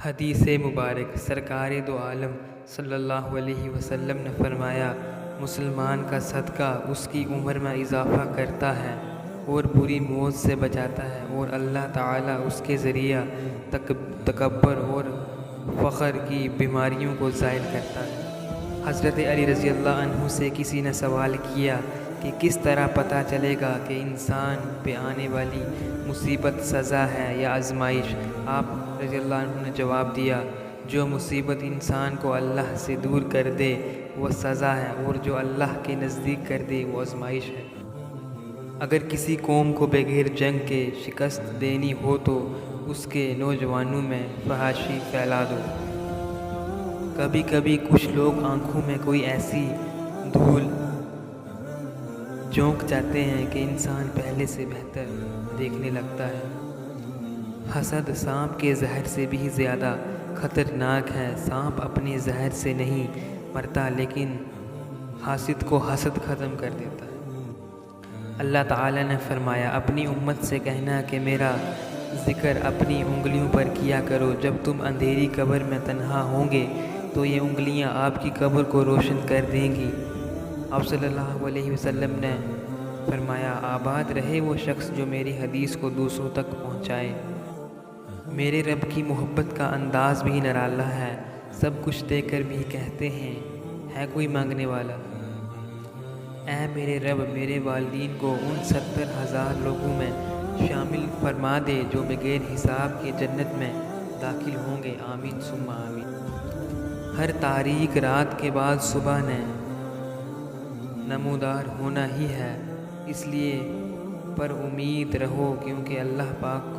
حدیث مبارک سرکار دو عالم صلی اللہ علیہ وسلم نے فرمایا، مسلمان کا صدقہ اس کی عمر میں اضافہ کرتا ہے اور بری موت سے بچاتا ہے، اور اللہ تعالیٰ اس کے ذریعہ تکبر اور فخر کی بیماریوں کو زائل کرتا ہے۔ حضرت علی رضی اللہ عنہ سے کسی نے سوال کیا کہ کس طرح پتہ چلے گا کہ انسان پہ آنے والی مصیبت سزا ہے یا آزمائش؟ آپ رضی اللہ عنہ نے جواب دیا، جو مصیبت انسان کو اللہ سے دور کر دے وہ سزا ہے، اور جو اللہ کے نزدیک کر دے وہ آزمائش ہے۔ اگر کسی قوم کو بغیر جنگ کے شکست دینی ہو تو اس کے نوجوانوں میں فحاشی پھیلا دو۔ کبھی کبھی کچھ لوگ آنکھوں میں کوئی ایسی دھول جھونک جاتے ہیں کہ انسان پہلے سے بہتر دیکھنے لگتا ہے۔ حسد سانپ کے زہر سے بھی زیادہ خطرناک ہے۔ سانپ اپنے زہر سے نہیں مرتا، لیکن حاسد کو حسد ختم کر دیتا ہے۔ اللہ تعالیٰ نے فرمایا، اپنی امت سے کہنا کہ میرا ذکر اپنی انگلیوں پر کیا کرو، جب تم اندھیری قبر میں تنہا ہوں گے تو یہ انگلیاں آپ کی قبر کو روشن کر دیں گی۔ آپ صلی اللہ علیہ وسلم نے فرمایا، آباد رہے وہ شخص جو میری حدیث کو دوسروں تک پہنچائے۔ میرے رب کی محبت کا انداز بھی نرالا ہے، سب کچھ دے کر بھی کہتے ہیں ہے کوئی مانگنے والا؟ اے میرے رب، میرے والدین کو ان 70,000 لوگوں میں شامل فرما دے جو بغیر حساب کے جنت میں داخل ہوں گے، آمین ثم آمین۔ ہر تاریک رات کے بعد صبح نے نمودار ہونا ہی ہے، اس لیے پر امید رہو، کیونکہ اللہ پاک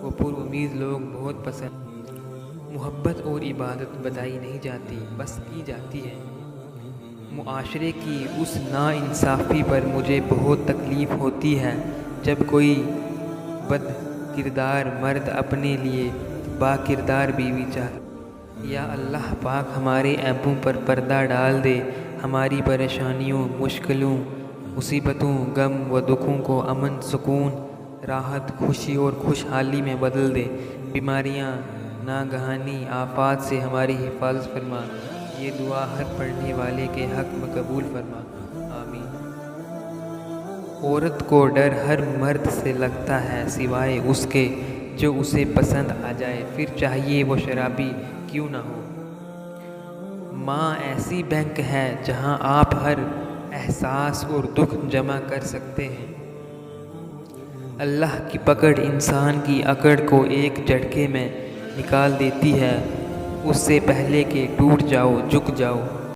کو پر امید لوگ بہت پسند۔ محبت اور عبادت بتائی نہیں جاتی، بس کی جاتی ہے۔ معاشرے کی اس ناانصافی پر مجھے بہت تکلیف ہوتی ہے جب کوئی بد کردار مرد اپنے لیے با کردار بیوی چاہتا۔ یا اللہ پاک ہمارے عیبوں پر پردہ ڈال دے، ہماری پریشانیوں، مشکلوں، مصیبتوں، غم و دکھوں کو امن، سکون، راحت، خوشی اور خوشحالی میں بدل دے۔ بیماریاں، ناگہانی آفات سے ہماری حفاظت فرما۔ یہ دعا ہر پڑھنے والے کے حق میں قبول فرما، آمین۔ عورت کو ڈر ہر مرد سے لگتا ہے سوائے اس کے جو اسے پسند آ جائے، پھر چاہیے وہ شرابی کیوں نہ ہو۔ ماں ایسی بینک ہے جہاں آپ ہر احساس اور دکھ جمع کر سکتے ہیں۔ اللہ کی پکڑ انسان کی اکڑ کو ایک جھٹکے میں نکال دیتی ہے، اس سے پہلے کہ ٹوٹ جاؤ، جھک جاؤ۔